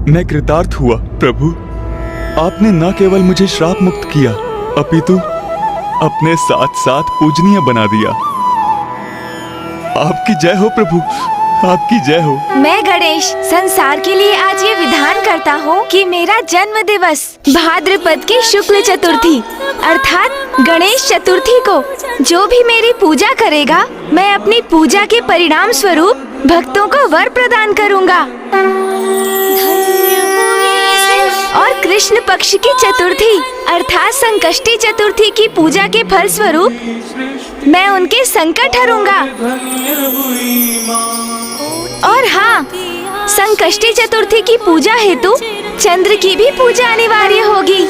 मैं कृतार्थ हुआ प्रभु। आपने न केवल मुझे श्राप मुक्त किया, अपितु अपने साथ साथ पूजनीय बना दिया। आपकी जय हो प्रभु, आपकी जय हो। मैं गणेश संसार के लिए आज ये विधान करता हूँ कि मेरा जन्म दिवस भाद्रपद की शुक्ल चतुर्थी अर्थात गणेश चतुर्थी को जो भी मेरी पूजा करेगा, मैं अपनी पूजा के परिणाम स्वरूप भक्तों को वर प्रदान करूँगा। और कृष्ण पक्ष की चतुर्थी अर्थात संकष्टी चतुर्थी की पूजा के फल स्वरूप मैं उनके संकट हरूंगा। और हाँ, संकष्टी चतुर्थी की पूजा हेतु चंद्र की भी पूजा अनिवार्य होगी।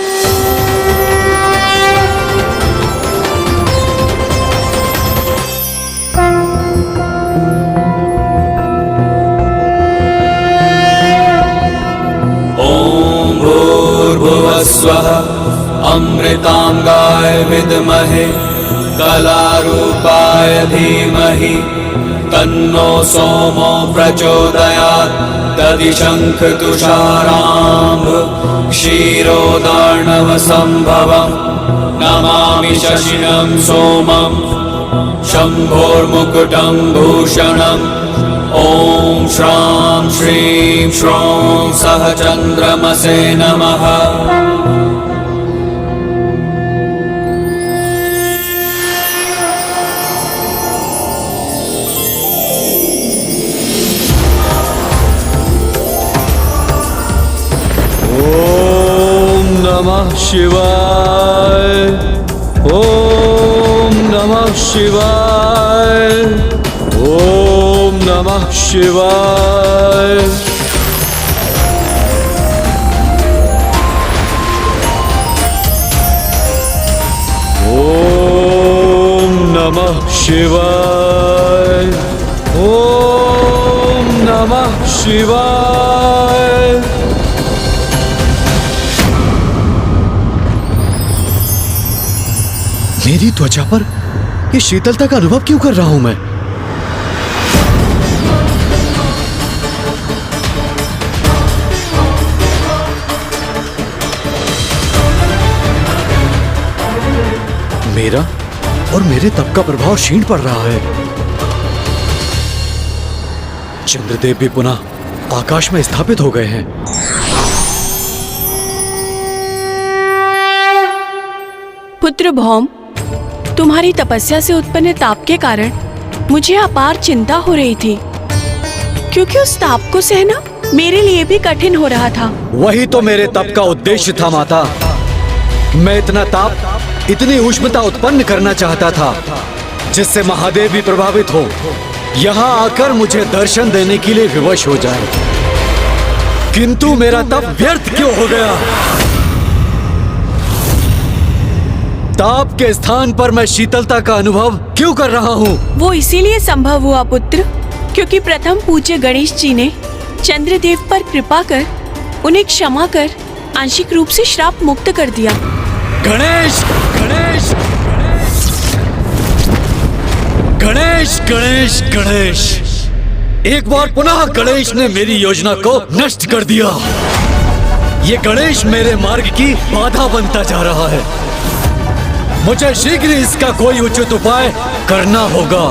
ओम भूर्भुवस्वः अमृतांगाय विद्महे कलारूपाय धीमहि तन्नो सोमो प्रचोदयात्। दधिशंख तुषाराम्भ क्षीरोदार्णव संभवम् नमामि शशिनं सोमं शम्भोर्मुकुटं भूषणम्। ओम श्रां श्रीं श्रौं सह चंद्रमसे नमः। ओम नमः शिवाय, ओम नमः शिवाय, ओम नमः शिवाय। ओम नमः शिवाय, ओम नमः शिवाय। मेरी त्वचा पर ये शीतलता का अनुभव क्यों कर रहा हूं मैं? मेरा और मेरे तप का प्रभाव क्षीण पड़ रहा है। चंद्रदेव भी पुनः आकाश में स्थापित हो गए हैं। पुत्र भौम, तुम्हारी तपस्या से उत्पन्न ताप के कारण मुझे अपार चिंता हो रही थी, क्योंकि उस ताप को सहना मेरे लिए भी कठिन हो रहा था। वही तो मेरे तप का उद्देश्य था माता। मैं इतना ताप, इतनी उष्णता उत्पन्न करना चाहता था जिससे महादेव भी प्रभावित हो, यहाँ आकर मुझे दर्शन देने के लिए विवश हो जाए। किंतु मेरा तप व्यर्थ क्यों हो गया? ताप के स्थान पर मैं शीतलता का अनुभव क्यों कर रहा हूँ? वो इसीलिए संभव हुआ पुत्र, क्योंकि प्रथम पूज्य गणेश जी ने चंद्रदेव पर कृपा कर उन्हें क्षमा कर आंशिक रूप से श्राप मुक्त कर दिया। गणेश गणेश गणेश गणेश गणेश, एक बार पुनः गणेश ने मेरी योजना को नष्ट कर दिया। ये गणेश मेरे मार्ग की बाधा बनता जा रहा है। मुझे शीघ्र इसका कोई उचित उपाय करना होगा।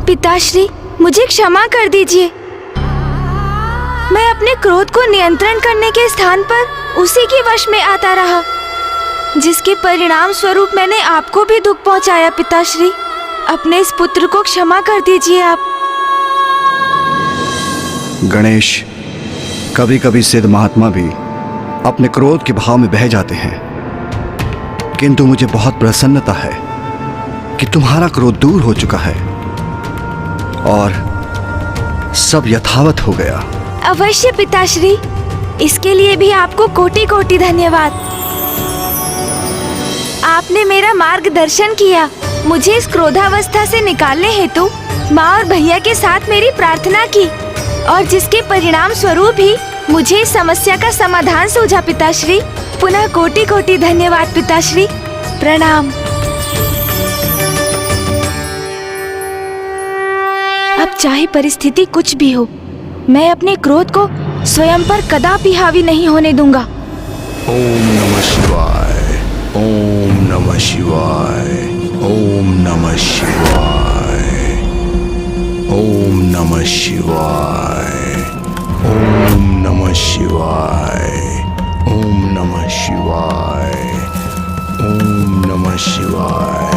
पिताश्री, मुझे क्षमा कर दीजिए। मैं अपने क्रोध को नियंत्रण करने के स्थान पर उसी के वश में आता रहा, जिसके परिणाम स्वरूप मैंने आपको भी दुख पहुंचाया। पिताश्री, अपने इस पुत्र को क्षमा कर दीजिए आप। गणेश, कभी कभी सिद्ध महात्मा भी अपने क्रोध के भाव में बह जाते हैं, किंतु मुझे बहुत प्रसन्नता है कि तुम्हारा क्रोध दूर हो चुका है और सब यथावत हो गया। अवश्य पिताश्री, इसके लिए भी आपको कोटि कोटि धन्यवाद। आपने मेरा मार्गदर्शन किया। मुझे इस क्रोधावस्था से निकालने हेतु माँ और भैया के साथ मेरी प्रार्थना की, और जिसके परिणाम स्वरूप ही मुझे इस समस्या का समाधान सूझा। पिताश्री, पुनः कोटि कोटि धन्यवाद पिताश्री। प्रणाम। अब चाहे परिस्थिति कुछ भी हो, मैं अपने क्रोध को स्वयं पर कदापि हावी नहीं होने दूंगा। ओम नमः शिवाय, ओम नमः शिवाय, ओम नमः शिवाय, ओम नमः शिवाय, ओम नमः शिवाय, ओम नमः शिवाय, ओम नमः शिवाय।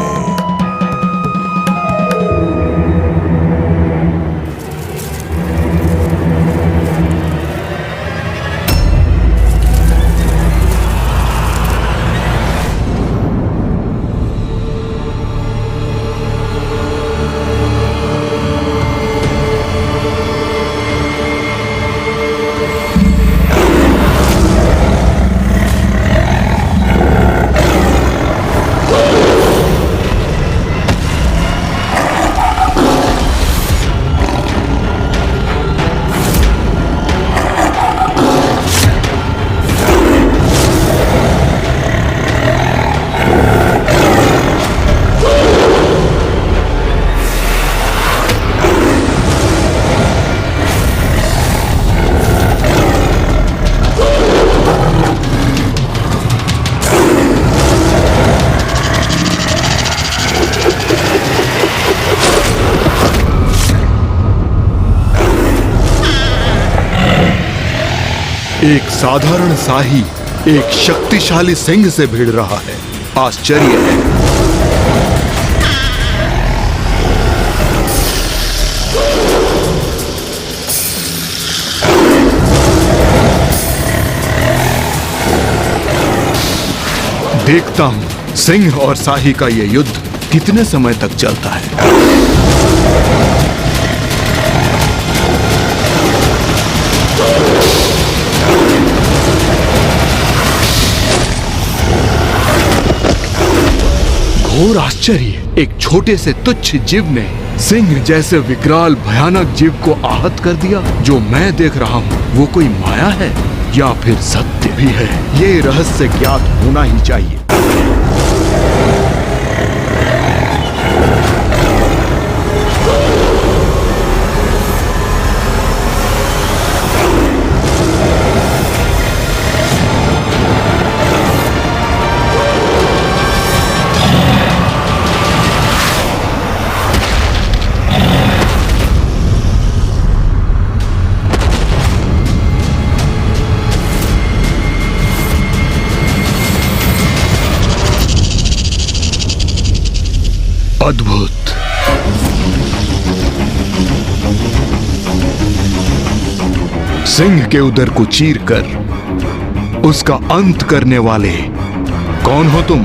एक साधारण शाही एक शक्तिशाली सिंह से भिड़ रहा है। आश्चर्य है। देखता हूं सिंह और शाही का यह युद्ध कितने समय तक चलता है। घोर आश्चर्य, एक छोटे से तुच्छ जीव ने सिंह जैसे विकराल भयानक जीव को आहत कर दिया। जो मैं देख रहा हूँ वो कोई माया है या फिर सत्य भी है, ये रहस्य ज्ञात होना ही चाहिए। अद्भुत। सिंह के उदर को चीरकर उसका अंत करने वाले कौन हो तुम?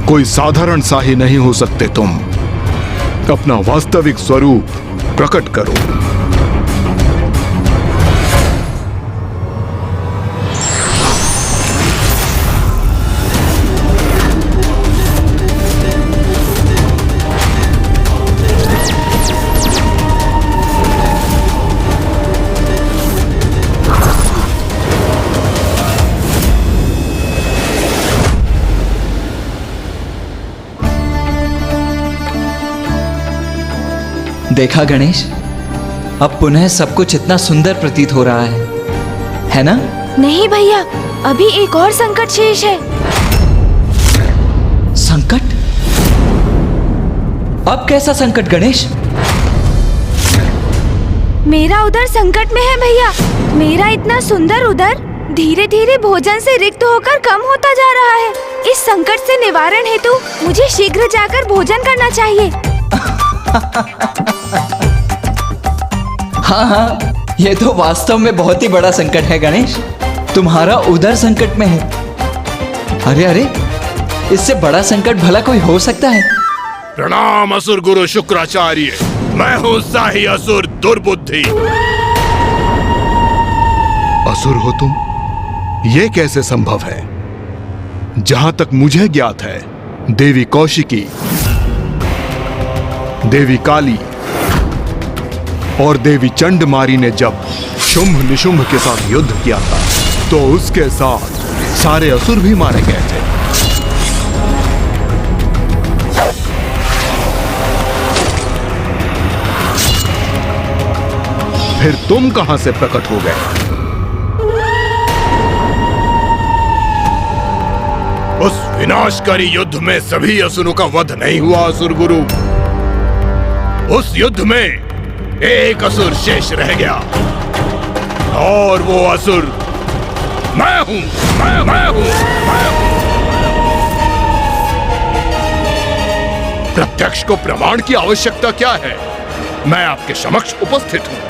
कोई साधारण शाही नहीं हो सकते तुम। अपना वास्तविक स्वरूप प्रकट करो। देखा गणेश, अब पुनः सब कुछ इतना सुंदर प्रतीत हो रहा है ना? नहीं भैया, अभी एक और संकट शेष है। संकट? अब कैसा संकट गणेश? मेरा उदर संकट में है भैया। मेरा इतना सुंदर उदर धीरे धीरे भोजन से रिक्त होकर कम होता जा रहा है। इस संकट से निवारण हेतु मुझे शीघ्र जाकर भोजन करना चाहिए। हाँ, ये तो वास्तव में बहुत ही बड़ा संकट है गणेश। तुम्हारा उदर संकट में है। अरे, इससे बड़ा संकट भला कोई हो सकता है? प्रणाम असुर गुरु शुक्राचार्य। मैं हूँ शाही असुर दुर्बुद्धि। असुर हो तुम? ये कैसे संभव है? जहां तक मुझे ज्ञात है, देवी कौशिकी, देवी काली और देवी चंडमारी ने जब शुंभ निशुंभ के साथ युद्ध किया था तो उसके साथ सारे असुर भी मारे गए थे। फिर तुम कहां से प्रकट हो गए? उस विनाशकारी युद्ध में सभी असुरों का वध नहीं हुआ असुर गुरु। उस युद्ध में एक असुर शेष रह गया और वो असुर मैं हूं। मैं हूं। प्रत्यक्ष को प्रमाण की आवश्यकता क्या है? मैं आपके समक्ष उपस्थित हूं।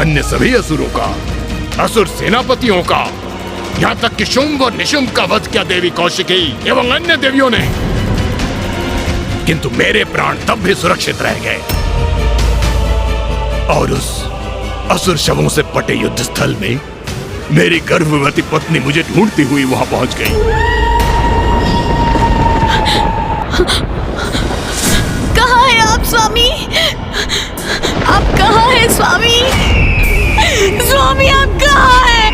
अन्य सभी असुरों का, असुर सेनापतियों का, यहां तक कि शुंभ और निशुंभ का वध किया देवी कौशिकी एवं अन्य देवियों ने, किंतु मेरे प्राण तब भी सुरक्षित रह गए। और उस असुर शवों से पटे युद्ध स्थल में मेरी गर्भवती पत्नी मुझे ढूंढती हुई वहां पहुंच गई। कहाँ है आप स्वामी? आप कहाँ हैं स्वामी? स्वामी आप कहाँ हैं?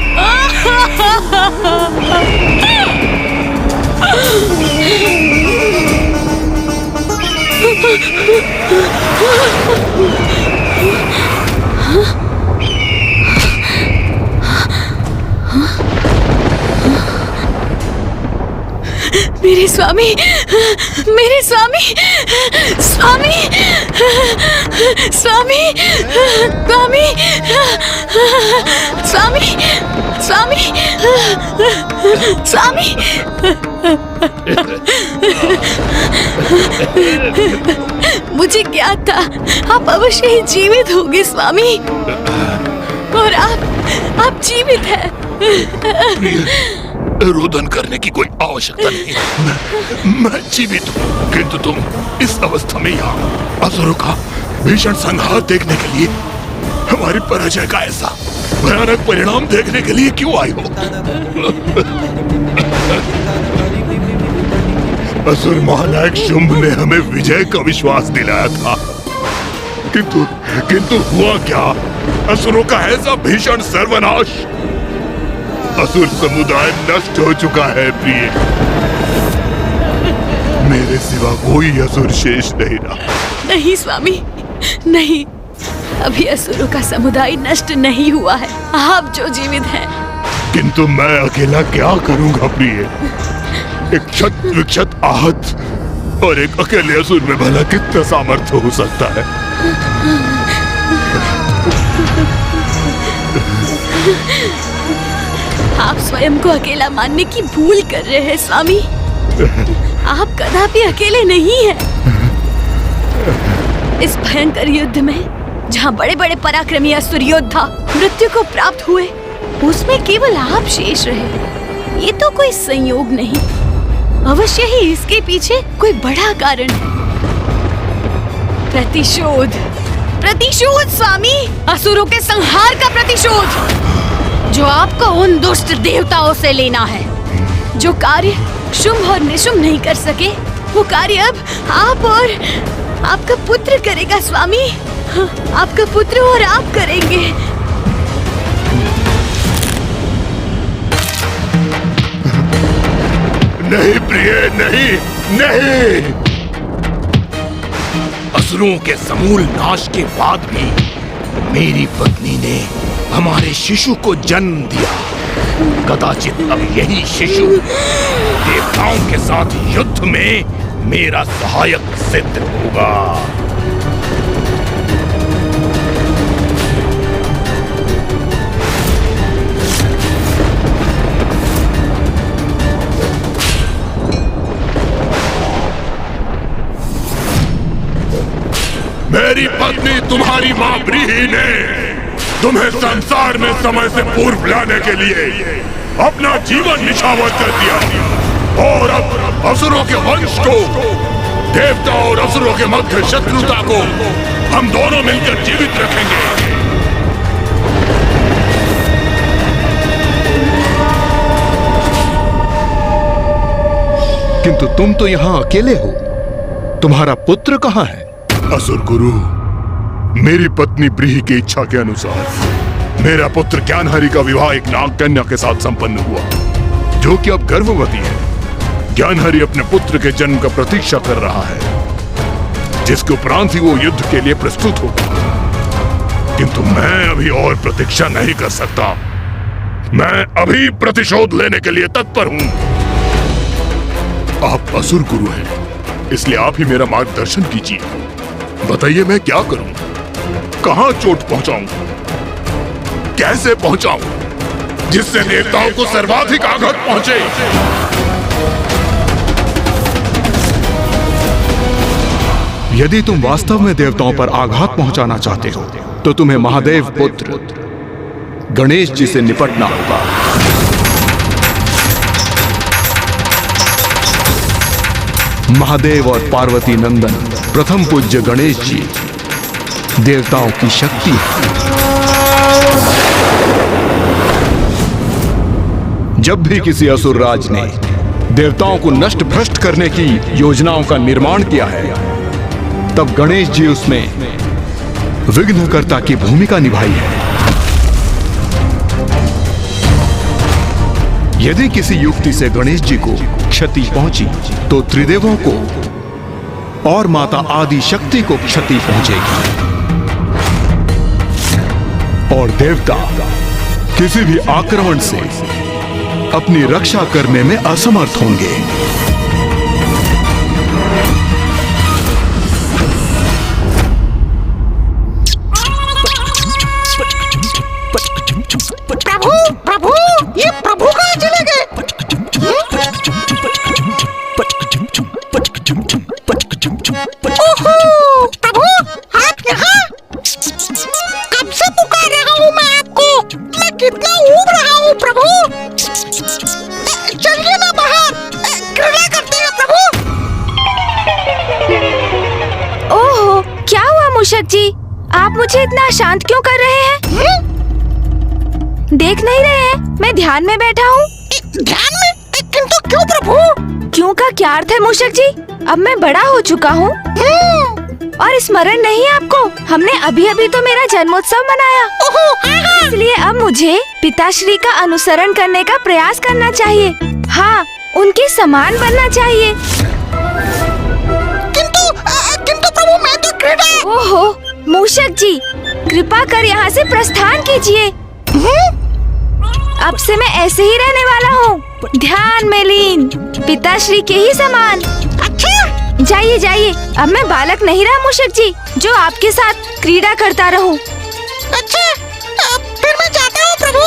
मेरे स्वामी, मेरे स्वामी, स्वामी, स्वामी, स्वामी, स्वामी, स्वामी, स्वामी। मुझे क्या था, आप अवश्य ही जीवित होंगे स्वामी, और आप जीवित हैं। रोदन करने की कोई आवश्यकता नहीं। मैं जीवित हूँ, किंतु तुम इस अवस्था में यहाँ असुरों का भीषण संहार देखने के लिए, हमारी पराजय का ऐसा भयानक परिणाम देखने के लिए क्यों आई हो? असुर महानायक शुंभ ने हमें विजय का विश्वास दिलाया था, किंतु हुआ क्या? असुरों का ऐसा भीषण सर्वनाश। असुर समुदाय नष्ट हो चुका है प्रिय। मेरे सिवा कोई असुर शेष नहीं रहा। नहीं स्वामी, नहीं, अभी असुरों का समुदाय नष्ट नहीं हुआ है, आप जो जीवित हैं। किंतु मैं अकेला क्या करूंगा प्रिय? एक क्षत विक्षत आहत और एक अकेले असुर में भला कितना सामर्थ्य हो सकता है? आप स्वयं को अकेला मानने की भूल कर रहे हैं स्वामी। आप कदापि अकेले नहीं हैं। इस भयंकर युद्ध में जहाँ बड़े बड़े पराक्रमी असुर योद्धा मृत्यु को प्राप्त हुए, उसमें केवल आप शेष रहे। ये तो कोई संयोग नहीं, अवश्य ही इसके पीछे कोई बड़ा कारण है। प्रतिशोध, प्रतिशोध स्वामी, असुरों के संहार का प्रतिशोध, जो आपको उन दुष्ट देवताओं से लेना है। जो कार्य शुंभ और निशुंभ नहीं कर सके, वो कार्य अब आप और आपका पुत्र करेगा स्वामी। आपका पुत्र और आप करेंगे। नहीं प्रिय, नहीं, नहीं। असुरों के समूल नाश के बाद भी मेरी पत्नी ने हमारे शिशु को जन्म दिया। कदाचित अब यही शिशु देवताओं के साथ युद्ध में मेरा सहायक सिद्ध होगा। मेरी पत्नी तुम्हारी मां ब्रीहि ने तुम्हें संसार में समय से पूर्व लाने के लिए अपना जीवन निछावर कर दिया, और अब असुरों के वंश को, देवता और असुरों के मध्य शत्रुता को हम दोनों मिलकर जीवित रखेंगे। किंतु तुम तो यहाँ अकेले हो, तुम्हारा पुत्र कहाँ है? असुर गुरु, मेरी पत्नी ब्रीहि की इच्छा के अनुसार मेरा पुत्र ज्ञानहरि का विवाह एक नाग कन्या के साथ संपन्न हुआ, जो कि अब गर्भवती है। ज्ञानहरि अपने पुत्र के जन्म का प्रतीक्षा कर रहा है, जिसके उपरांत ही वो युद्ध के लिए प्रस्तुत होगा। किंतु मैं अभी और प्रतीक्षा नहीं कर सकता। मैं अभी प्रतिशोध लेने के लिए तत्पर हूं। आप असुर गुरु हैं, इसलिए आप ही मेरा मार्गदर्शन कीजिए। बताइए मैं क्या करूं? कहां चोट पहुंचाऊं? कैसे पहुंचाऊं जिससे देवताओं को सर्वाधिक आघात पहुंचे? यदि तुम वास्तव में देवताओं पर आघात पहुंचाना चाहते हो तो तुम्हें महादेव पुत्र गणेश जी से निपटना होगा। महादेव और पार्वती नंदन प्रथम पूज्य गणेश जी देवताओं की शक्ति है। जब भी किसी असुरराज ने देवताओं को नष्ट भ्रष्ट करने की योजनाओं का निर्माण किया है, तब गणेश जी उसमें विघ्नकर्ता की भूमिका निभाई है। यदि किसी युक्ति से गणेश जी को क्षति पहुंची तो त्रिदेवों को और माता आदि शक्ति को क्षति पहुंचेगी और देवता किसी भी आक्रमण से अपनी रक्षा करने में असमर्थ होंगे। प्रभु प्रभु, ये प्रभु कहाँ चले गए? ओहो प्रभु, आप यहाँ? कब से पुकार रहा हूँ मैं आपको। मैं कितना ऊब रहा हूँ प्रभु। चलिए ना बाहर, क्रीड़ा करते हैं प्रभु। ओहो, क्या हुआ मूषक जी? आप मुझे इतना अशांत क्यों कर रहे हैं? देख नहीं रहे हैं मैं ध्यान में बैठा हूँ। ध्यान में? किंतु क्यों प्रभु? क्यों का क्या अर्थ है मूषक जी? अब मैं बड़ा हो चुका हूँ और स्मरण नहीं है आपको? हमने अभी अभी तो मेरा जन्मोत्सव मनाया, इसलिए अब मुझे पिताश्री का अनुसरण करने का प्रयास करना चाहिए। हाँ, उनके समान बनना चाहिए। किंतु प्रभु, मैं तो क्रीड़ा। ओहो मूषक जी, कृपा कर यहाँ से प्रस्थान कीजिए। अब से मैं ऐसे ही रहने वाला हूँ, ध्यान में लीन, पिताश्री के ही समान। अच्छा, जाइए जाइए, अब मैं बालक नहीं रहा मूषक जी, जो आपके साथ क्रीड़ा करता रहूं। अच्छा, फिर मैं जाता हूँ प्रभु।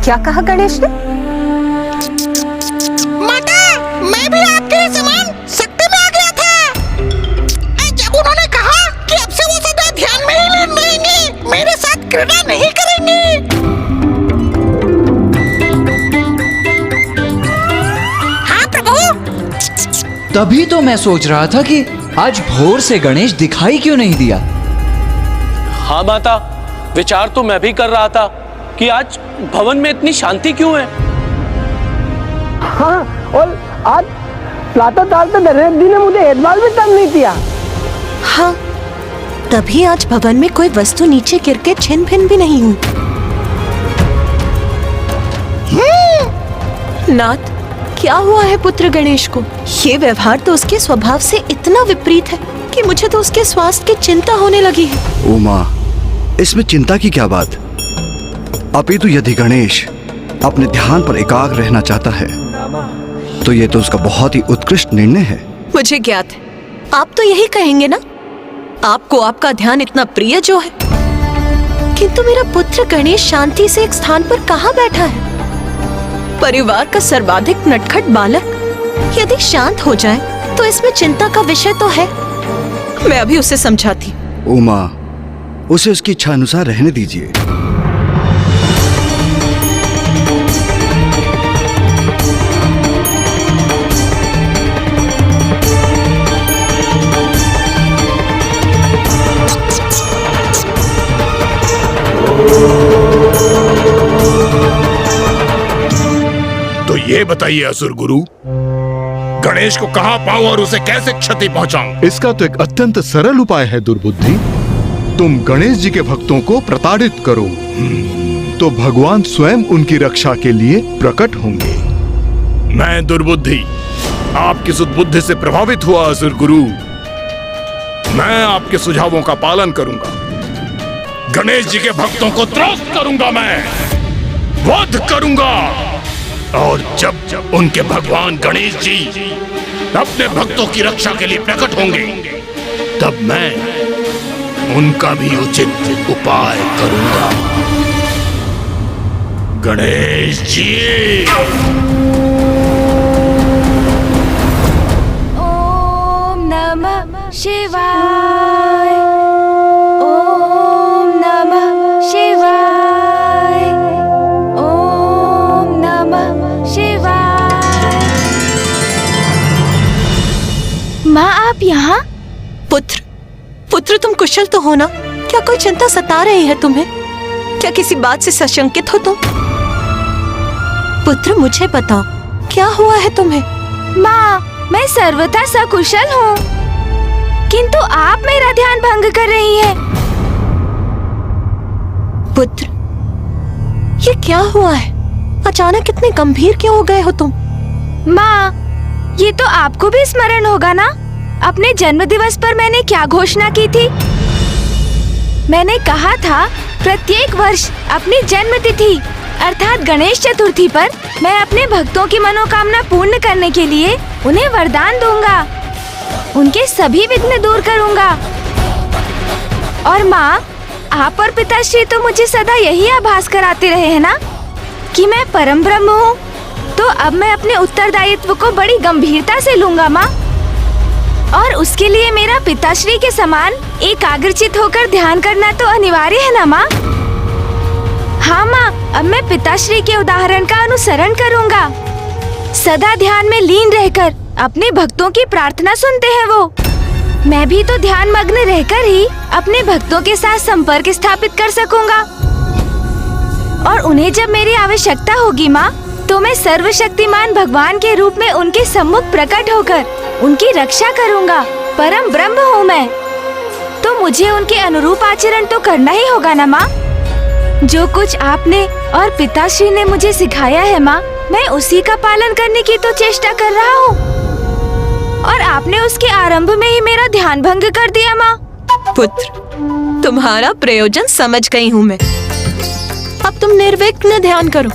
क्या कहा गणेश ने? माता, मैं भी आपके समान शक्ति में आ गया था। जब उन्होंने कहा कि अब से वो सदा ध्यान में ही लीन रहेंगे, मेरे साथ क्रीड़ा नहीं करेंगे। हाँ प्रभु। तभी तो मैं सोच रहा था कि आज भोर से गणेश दिखाई क्यों नहीं दिया। हाँ माता, विचार तो मैं भी कर रहा था कि आज भवन में इतनी शांति क्यों है। हाँ, और आज प्रातःकाल तो दशरथ जी ने मुझे एक बार भी तंग नहीं किया। हाँ, तभी आज भवन में कोई वस्तु नीचे गिर के छिन भिन भी नहीं हुई। नाथ, क्या हुआ है पुत्र गणेश को? ये व्यवहार तो उसके स्वभाव से इतना विपरीत है कि मुझे तो उसके स्वास्थ्य की चिंता होने लगी है। उमा, इसमें चिंता की क्या बात? अपितु यदि गणेश अपने ध्यान पर एकाग्र रहना चाहता है तो ये तो उसका बहुत ही उत्कृष्ट निर्णय है। मुझे ज्ञात है, आप तो यही कहेंगे ना, आपको आपका ध्यान इतना प्रिय जो है। किंतु मेरा पुत्र गणेश शांति से एक स्थान पर कहाँ बैठा है? परिवार का सर्वाधिक नटखट बालक यदि शांत हो जाए तो इसमें चिंता का विषय तो है। मैं अभी उसे समझाती। उमा, उसे उसकी इच्छा अनुसार रहने दीजिए। तो ये बताइए असुर गुरु, गणेश को कहां पाऊं और उसे कैसे क्षति पहुंचाऊं? इसका तो एक अत्यंत सरल उपाय है दुर्बुद्धि। तुम गणेश जी के भक्तों को प्रताड़ित करो तो भगवान स्वयं उनकी रक्षा के लिए प्रकट होंगे। मैं दुर्बुद्धि आपकी सुदबुद्धि से प्रभावित हुआ असुर गुरु। मैं आपके सुझावों का पालन करूंगा। गणेश जी के भक्तों को त्रस्त करूंगा, मैं वध करूंगा। और जब जब उनके भगवान गणेश जी अपने भक्तों की रक्षा के लिए प्रकट होंगे, तब मैं उनका भी उचित उपाय करूंगा। गणेश जी। ओम नमः शिवाय। ओम नमः शिवाय। ओम नमः शिवाय। माँ, आप यहाँ? पुत्र, पुत्र तुम कुशल तो हो ना? क्या कोई चिंता सता रही है तुम्हें? क्या किसी बात से सशंकित हो तुम? पुत्र मुझे बताओ, क्या हुआ है तुम्हें? माँ, मैं सर्वथा सकुशल हूँ, किंतु आप मेरा ध्यान भंग कर रही हैं। पुत्र, ये क्या हुआ है? अचानक इतने गंभीर क्यों हो गए हो तुम? माँ, ये तो आपको भी स्मरण होगा ना, अपने जन्म दिवस पर मैंने क्या घोषणा की थी? मैंने कहा था प्रत्येक वर्ष अपनी जन्म तिथि अर्थात गणेश चतुर्थी पर मैं अपने भक्तों की मनोकामना पूर्ण करने के लिए उन्हें वरदान दूंगा, उनके सभी विघ्न दूर करूंगा। और माँ, आप और पिताश्री तो मुझे सदा यही आभास कराते रहे हैं ना कि मैं परम ब्रह्म हूँ। तो अब मैं अपने उत्तरदायित्व को बड़ी गंभीरता से लूंगा माँ, और उसके लिए मेरा पिताश्री के समान एकाग्रचित होकर ध्यान करना तो अनिवार्य है ना माँ? हाँ माँ, अब मैं पिताश्री के उदाहरण का अनुसरण करूँगा। सदा ध्यान में लीन रहकर अपने भक्तों की प्रार्थना सुनते हैं वो। मैं भी तो ध्यान मग्न रहकर ही अपने भक्तों के साथ संपर्क स्थापित कर सकूंगा। और उन्हें जब मेरी आवश्यकता होगी माँ, तो मैं सर्वशक्तिमान भगवान के रूप में उनके सम्मुख प्रकट होकर उनकी रक्षा करूंगा। परम ब्रह्म हूँ मैं, तो मुझे उनके अनुरूप आचरण तो करना ही होगा ना माँ। जो कुछ आपने और पिताश्री ने मुझे सिखाया है माँ, मैं उसी का पालन करने की तो चेष्टा कर रहा हूँ, और आपने उसके आरंभ में ही मेरा ध्यान भंग कर दिया माँ। पुत्र, तुम्हारा प्रयोजन समझ गई हूँ मैं। अब तुम निर्विघ्न ध्यान करो,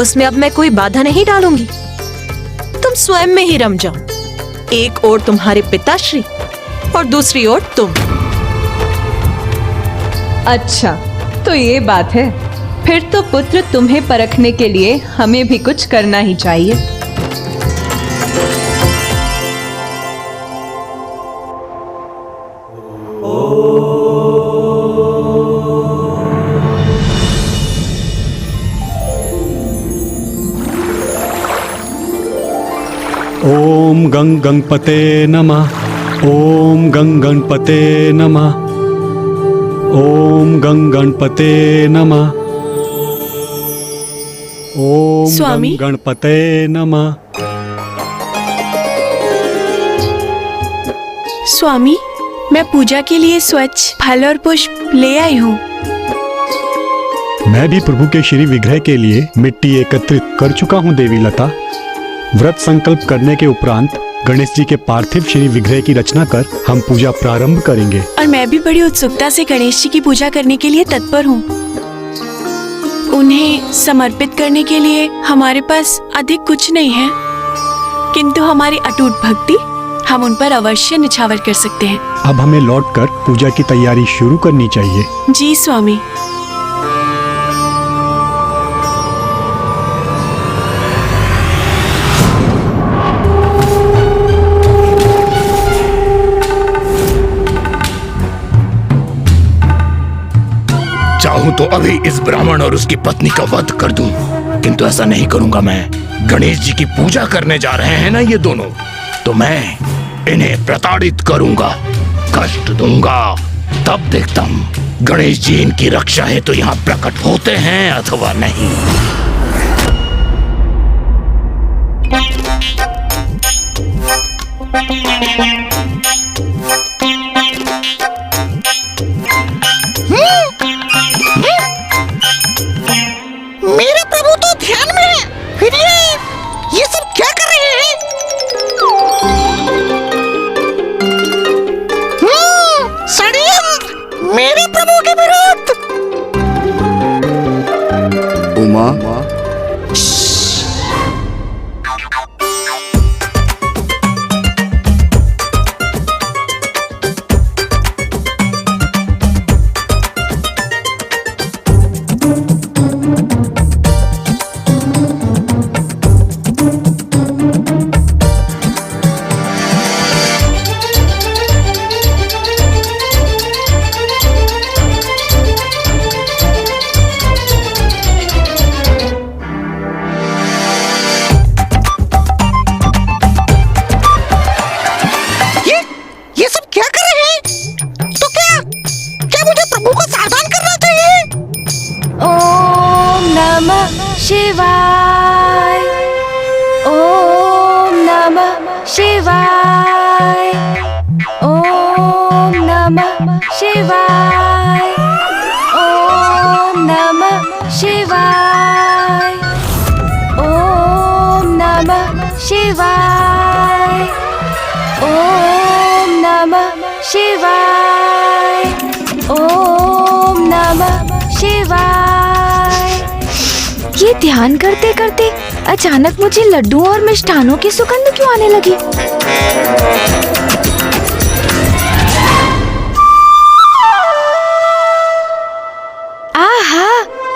उसमें अब मैं कोई बाधा नहीं डालूंगी। तुम स्वयं में ही रम जाओ। एक ओर तुम्हारे पिताश्री और दूसरी ओर तुम। अच्छा, तो ये बात है। फिर तो पुत्र, तुम्हें परखने के लिए हमें भी कुछ करना ही चाहिए। ओम गंग गणपते नमः। ओम गंग गणपते नमः। ओम गंग गणपते नमः। ओम स्वामी? गंग गणपते नमः। स्वामी, मैं पूजा के लिए स्वच्छ फल और पुष्प ले आई हूँ। मैं भी प्रभु के श्री विग्रह के लिए मिट्टी एकत्रित कर चुका हूँ देवी लता। व्रत संकल्प करने के उपरांत गणेश जी के पार्थिव श्री विग्रह की रचना कर हम पूजा प्रारंभ करेंगे। और मैं भी बड़ी उत्सुकता से गणेश जी की पूजा करने के लिए तत्पर हूँ। उन्हें समर्पित करने के लिए हमारे पास अधिक कुछ नहीं है, किंतु हमारी अटूट भक्ति हम उन पर अवश्य निछावर कर सकते हैं। अब हमें लौटकर पूजा की तैयारी शुरू करनी चाहिए। जी स्वामी। चाहूं तो अभी इस ब्राह्मण और उसकी पत्नी का वध कर दूं, किंतु ऐसा नहीं करूंगा। मैं गणेश जी की पूजा करने जा रहे हैं ना ये दोनों, तो मैं इन्हें प्रताड़ित करूंगा, कष्ट दूंगा। तब देखता हूं गणेश जी इनकी रक्षा है तो यहाँ प्रकट होते हैं अथवा नहीं। मेरे प्रभु तो ध्यान में है, फिर ये सब क्या कर रहे हैं? शिवाय। ओम नमः शिवाय। ओम नमः शिवाय। ओम नमः शिवाय। ओम नमः शिवाय। ओम नमः शिवाय। ये ध्यान करते करते अचानक मुझे लड्डुओं और मिष्ठानों की सुगंध क्यों आने लगी? आहा,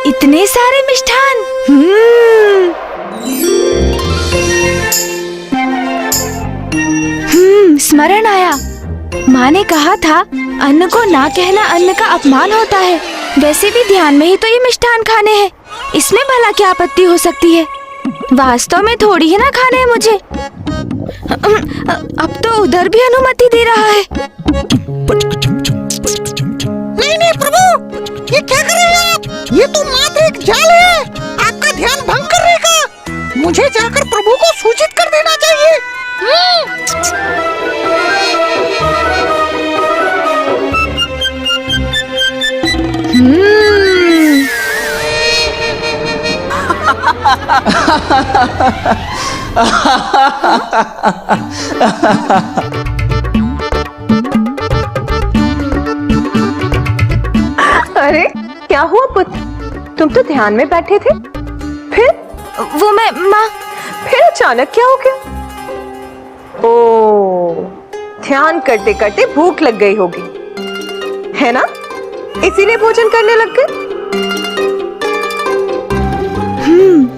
इतने सारे मिष्ठान। स्मरण आया। माँ ने कहा था अन्न को ना कहना अन्न का अपमान होता है। वैसे भी ध्यान में ही तो ये मिष्ठान खाने हैं, इसमें भला क्या आपत्ति हो सकती है? वास्तव में थोड़ी ही ना खाने हैं मुझे। अब तो उधर भी अनुमति दे रहा है। नहीं नहीं प्रभु, ये क्या कर रहे हैं आप? ये तो मात्र एक जाल है, आपका ध्यान भंग करने का। मुझे जाकर प्रभु को सूचित कर देना चाहिए। अरे क्या हुआ पुत्र, तुम तो ध्यान में बैठे थे, फिर? वो मैं माँ। फिर अचानक क्या हो गया? ओ, ध्यान करते करते भूख लग गई होगी, है ना? इसीलिए भोजन करने लग गए।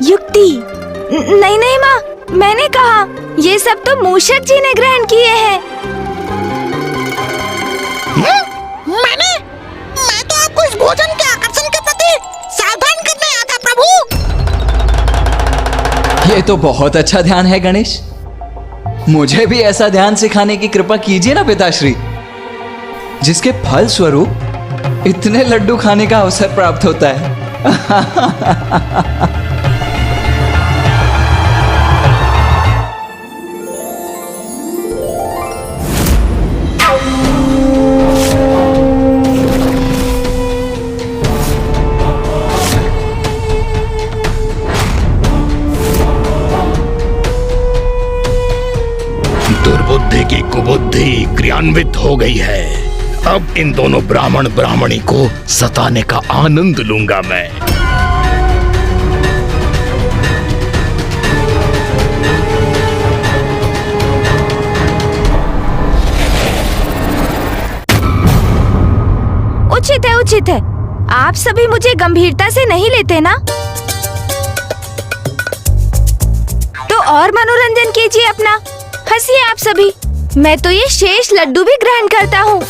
युक्ति। नहीं नहीं माँ, मैंने कहा ये सब तो मूषक जी ने ग्रहण किए हैं। मैं तो आपको इस भोजन के आकर्षण के प्रति सावधान करने आया था प्रभु। ये तो बहुत अच्छा ध्यान है गणेश। मुझे भी ऐसा ध्यान सिखाने की कृपा कीजिए ना पिताश्री, जिसके फल स्वरूप इतने लड्डू खाने का अवसर प्राप्त होता है। दुर्बुद्धि की कुबुद्धि क्रियान्वित हो गई है। अब इन दोनों ब्राह्मण ब्राह्मणी को सताने का आनंद लूंगा मैं। उचित है, उचित है। आप सभी मुझे गंभीरता से नहीं लेते ना? तो और मनोरंजन कीजिए अपना, हंसिए आप सभी। मैं तो ये शेष लड्डू भी ग्रहण करता हूँ।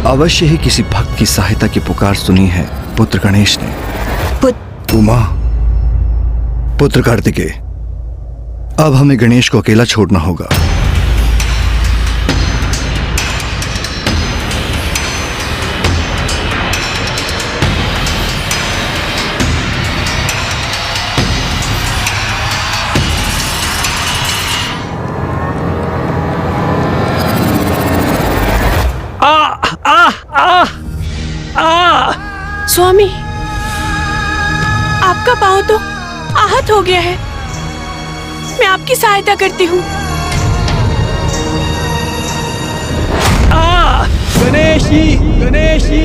अवश्य ही किसी भक्त की सहायता की पुकार सुनी है पुत्र गणेश ने। उमा, पुत्र कार्तिकेय, अब हमें गणेश को अकेला छोड़ना होगा। स्वामी, आपका पांव तो आहत हो गया है, मैं आपकी सहायता करती हूँ। गणेशी, गणेशी।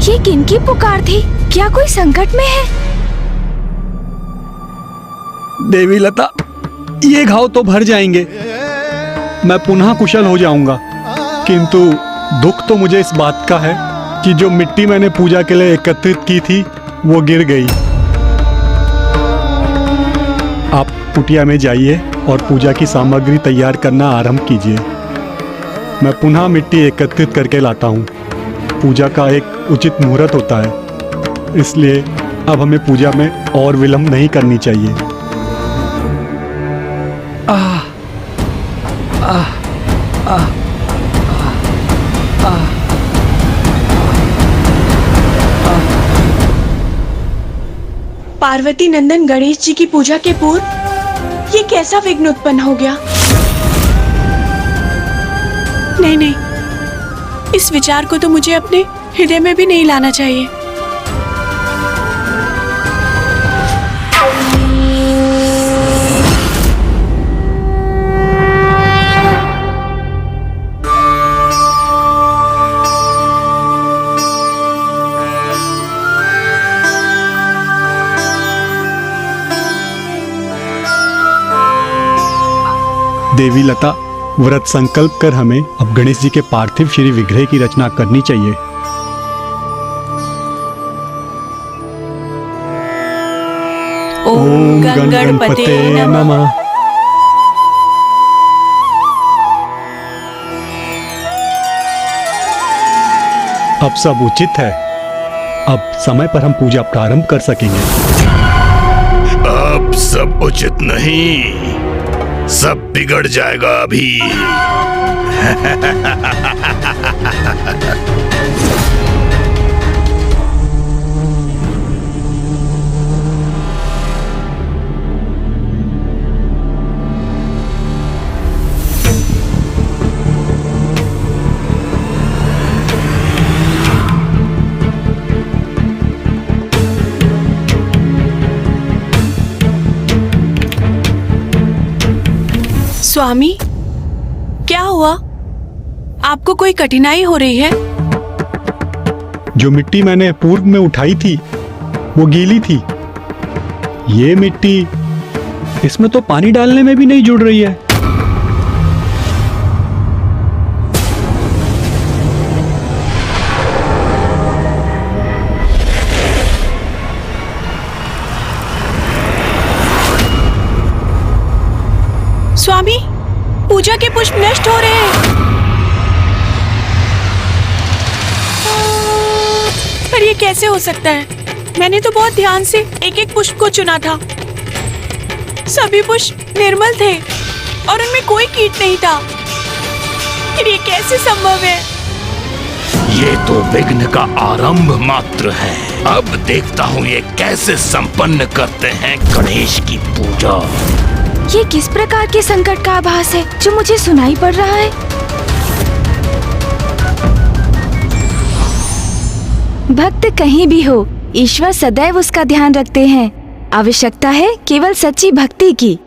ये किनकी पुकार थी? क्या कोई संकट में है? देवी लता, ये घाव तो भर जाएंगे। मैं पुनः कुशल हो जाऊंगा। किंतु दुख तो मुझे इस बात का है कि जो मिट्टी मैंने पूजा के लिए एकत्रित की थी वो गिर गई। आप कुटिया में जाइए और पूजा की सामग्री तैयार करना आरंभ कीजिए। मैं पुनः मिट्टी एकत्रित करके लाता हूँ। पूजा का एक उचित मुहूर्त होता है, इसलिए अब हमें पूजा में और विलंब नहीं करनी चाहिए। पार्वती नंदन गणेश जी की पूजा के पूर्व ये कैसा विघ्न उत्पन्न हो गया? नहीं नहीं, इस विचार को तो मुझे अपने हृदय में भी नहीं लाना चाहिए। देवी लता, व्रत संकल्प कर हमें अब गणेश जी के पार्थिव श्री विग्रह की रचना करनी चाहिए। ओम गण गणपते नमः। अब सब उचित है। अब समय पर हम पूजा प्रारंभ कर सकेंगे। अब सब उचित नहीं, सब बिगड़ जाएगा अभी। स्वामी, क्या हुआ? आपको कोई कठिनाई हो रही है? जो मिट्टी मैंने पूर्व में उठाई थी वो गीली थी। ये मिट्टी, इसमें तो पानी डालने में भी नहीं जुड़ रही है। स्वामी, पूजा के पुष्प नष्ट हो रहे हैं। पर ये कैसे हो सकता है? मैंने तो बहुत ध्यान से एक एक पुष्प को चुना था। सभी पुष्प निर्मल थे और उनमें कोई कीट नहीं था। फिर ये कैसे संभव है? ये तो विघ्न का आरंभ मात्र है। अब देखता हूँ ये कैसे संपन्न करते हैं गणेश की पूजा। ये किस प्रकार के संकट का आभास है जो मुझे सुनाई पड़ रहा है? भक्त कहीं भी हो, ईश्वर सदैव उसका ध्यान रखते हैं। आवश्यकता है केवल सच्ची भक्ति की।